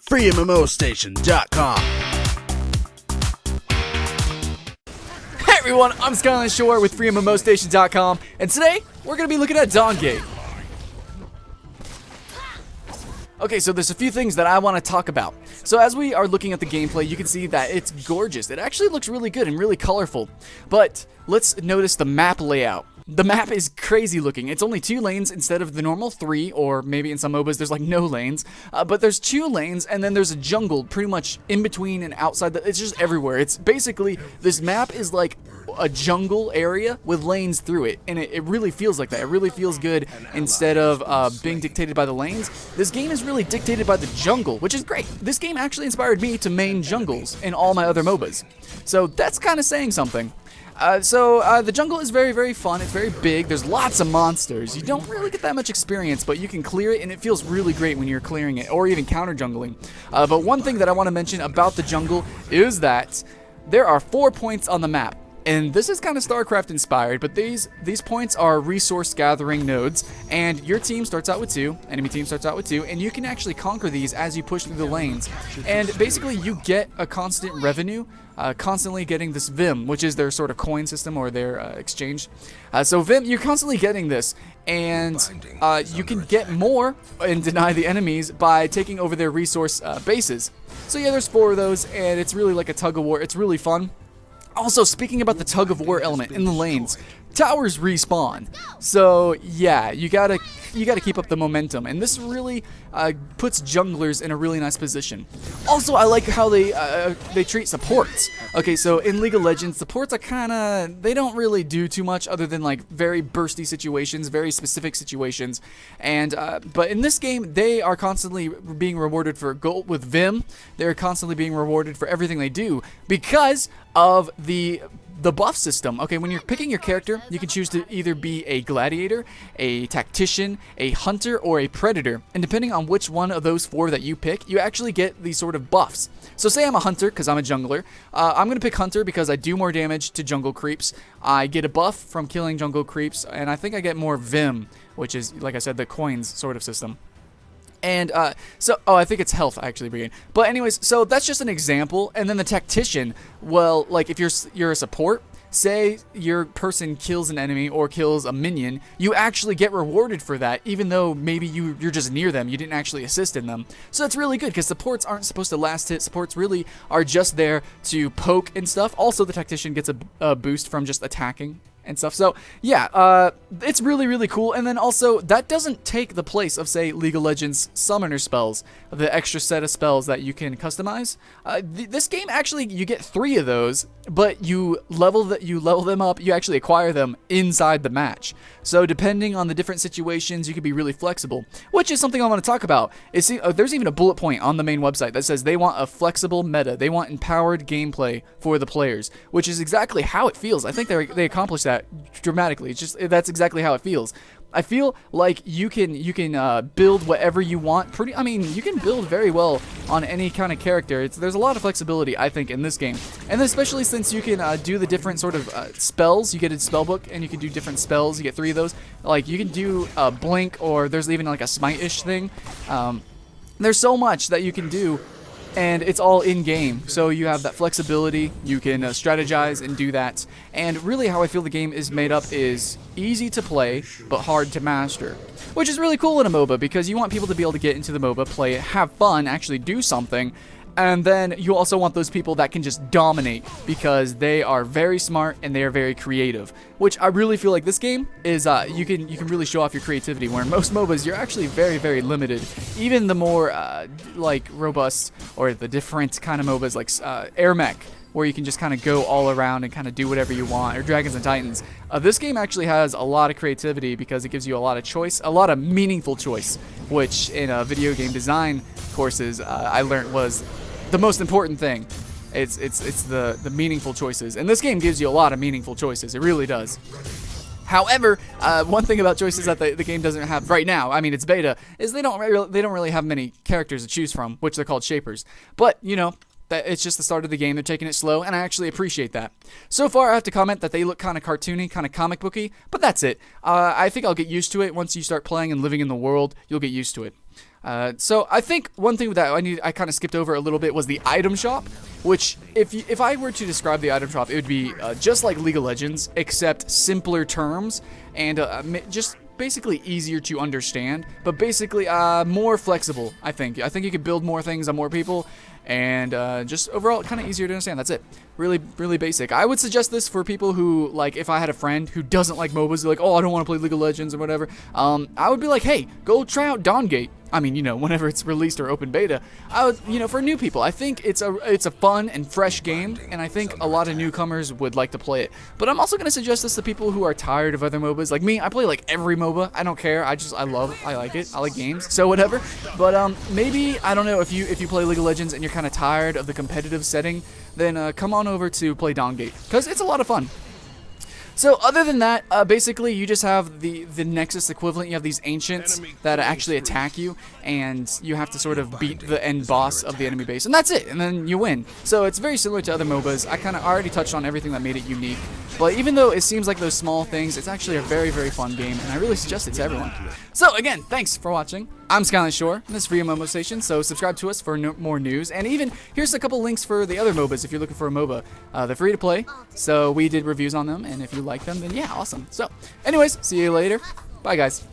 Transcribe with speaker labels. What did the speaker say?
Speaker 1: FreeMMOStation.com.
Speaker 2: Hey everyone, I'm Skyline Shore with FreeMMOStation.com, and today we're going to be looking at Dawngate. Okay, so there's a few things that I want to talk about. So as we are looking at the gameplay, you can see that it's gorgeous. It actually looks really good and really colorful. But let's notice the map layout. The map is crazy looking. It's only 2 lanes instead of the normal 3, or maybe in some MOBAs there's like no lanes. But there's 2 lanes, and then there's a jungle pretty much in between and outside. It's just everywhere. It's basically, this map is like a jungle area with lanes through it, and it really feels like that. It really feels good instead of being dictated by the lanes. This game is really dictated by the jungle, which is great. This game actually inspired me to main jungles in all my other MOBAs. So that's kind of saying something. The jungle is very, very fun. It's very big. There's lots of monsters. You don't really get that much experience, but you can clear it, and it feels really great when you're clearing it, or even counter jungling. But one thing that I want to mention about the jungle is that there are 4 points on the map. And this is kind of StarCraft inspired, but these points are resource gathering nodes, and your team starts out with 2, enemy team starts out with 2, and you can actually conquer these as you push through the lanes. And basically you get a constant revenue, constantly getting this Vim, which is their sort of coin system or their exchange. So Vim, you're constantly getting this, and you can get more and deny the enemies by taking over their resource bases. So yeah, there's 4 of those, and it's really like a tug of war. It's really fun. Also, speaking about the tug-of-war element in the lanes, towers respawn. So yeah, you gotta keep up the momentum, and this really puts junglers in a really nice position. Also, I like how they treat supports. Okay, so in League of Legends, supports are they don't really do too much other than like very bursty situations, very specific situations. And but in this game, they are constantly being rewarded for gold with Vim. They're constantly being rewarded for everything they do because of the buff system. Okay, when you're picking your character, you can choose to either be a gladiator, a tactician, a hunter, or a predator. And depending on which one of those 4 that you pick, you actually get these sort of buffs. So say I'm a hunter, because I'm a jungler. I'm going to pick hunter because I do more damage to jungle creeps. I get a buff from killing jungle creeps, and I think I get more Vim, which is, like I said, the coins sort of system. And I think it's health actually, Brian. But anyways, so that's just an example. And then the tactician, well, like if you're a support, say your person kills an enemy or kills a minion, you actually get rewarded for that, even though maybe you're just near them, you didn't actually assist in them. So that's really good because supports aren't supposed to last hit. Supports really are just there to poke and stuff. Also, the tactician gets a boost from just attacking and stuff. So yeah, it's really, really cool. And then also, that doesn't take the place of, say, League of Legends summoner spells, the extra set of spells that you can customize. This game actually, you get 3 of those, but you level them up. You actually acquire them inside the match. So depending on the different situations, you can be really flexible, which is something I want to talk about. There's even a bullet point on the main website that says they want a flexible meta. They want empowered gameplay for the players, which is exactly how it feels. I think they accomplished that dramatically. That's exactly how it feels. I feel like you can build whatever you want. You can build very well on any kind of character. There's a lot of flexibility, I think, in this game, and especially since you can do the different sort of spells. You get a spell book, and you can do different spells. You get 3 of those. Like you can do blink, or there's even like a smite-ish thing. There's so much that you can do. And it's all in-game, so you have that flexibility, you can strategize and do that. And really how I feel the game is made up is easy to play, but hard to master. Which is really cool in a MOBA, because you want people to be able to get into the MOBA, play it, have fun, actually do something. And then you also want those people that can just dominate, because they are very smart and they are very creative. Which I really feel like this game is, you can really show off your creativity, where in most MOBAs you're actually very, very limited. Even the more like robust or the different kind of MOBAs like Air Mech, where you can just kind of go all around and kind of do whatever you want, or Dragons and Titans. This game actually has a lot of creativity because it gives you a lot of choice, a lot of meaningful choice, which in video game design courses I learned was the most important thing. It's the meaningful choices, and this game gives you a lot of meaningful choices. It really does. However, one thing about choices that the game doesn't have right now, I mean it's beta, is they don't really have many characters to choose from, which they're called shapers. But you know, it's just the start of the game. They're taking it slow, and I actually appreciate that. So far, I have to comment that they look kind of cartoony, kind of comic booky, but that's it. I think I'll get used to it. Once you start playing and living in the world, you'll get used to it. So I think one thing that I kind of skipped over a little bit was the item shop, which if I were to describe the item shop, it would be just like League of Legends, except simpler terms and just basically easier to understand, but basically more flexible. I think you could build more things on more people, and just overall kind of easier to understand. That's it. Really basic. I would suggest this for people who, like, if I had a friend who doesn't like MOBAs, like, oh, I don't want to play League of Legends or whatever, I would be like, hey, go try out Dawngate. I mean, you know, whenever it's released or open beta, I would, you know, for new people, I think it's a fun and fresh game, and I think a lot of newcomers would like to play it. But I'm also going to suggest this to people who are tired of other MOBAs. Like me, I play like every MOBA. I don't care. I like it. I like games. So whatever. But maybe, I don't know, if you play League of Legends and you're kind of tired of the competitive setting, then come on over to play Dawngate, because it's a lot of fun. So other than that, basically you just have the Nexus equivalent. You have these ancients that actually attack you, and you have to sort of beat the end boss of the enemy base, and that's it, and then you win. So it's very similar to other MOBAs. I kind of already touched on everything that made it unique, but even though it seems like those small things, it's actually a very fun game, and I really suggest it to everyone. So again, thanks for watching. I'm Skyline Shore, and this is FreeMMOStation, so subscribe to us for more news, and even here's a couple links for the other MOBAs if you're looking for a MOBA. They're free to play, so we did reviews on them, and if you like them, then yeah, awesome. So anyways, see you later. Bye, guys.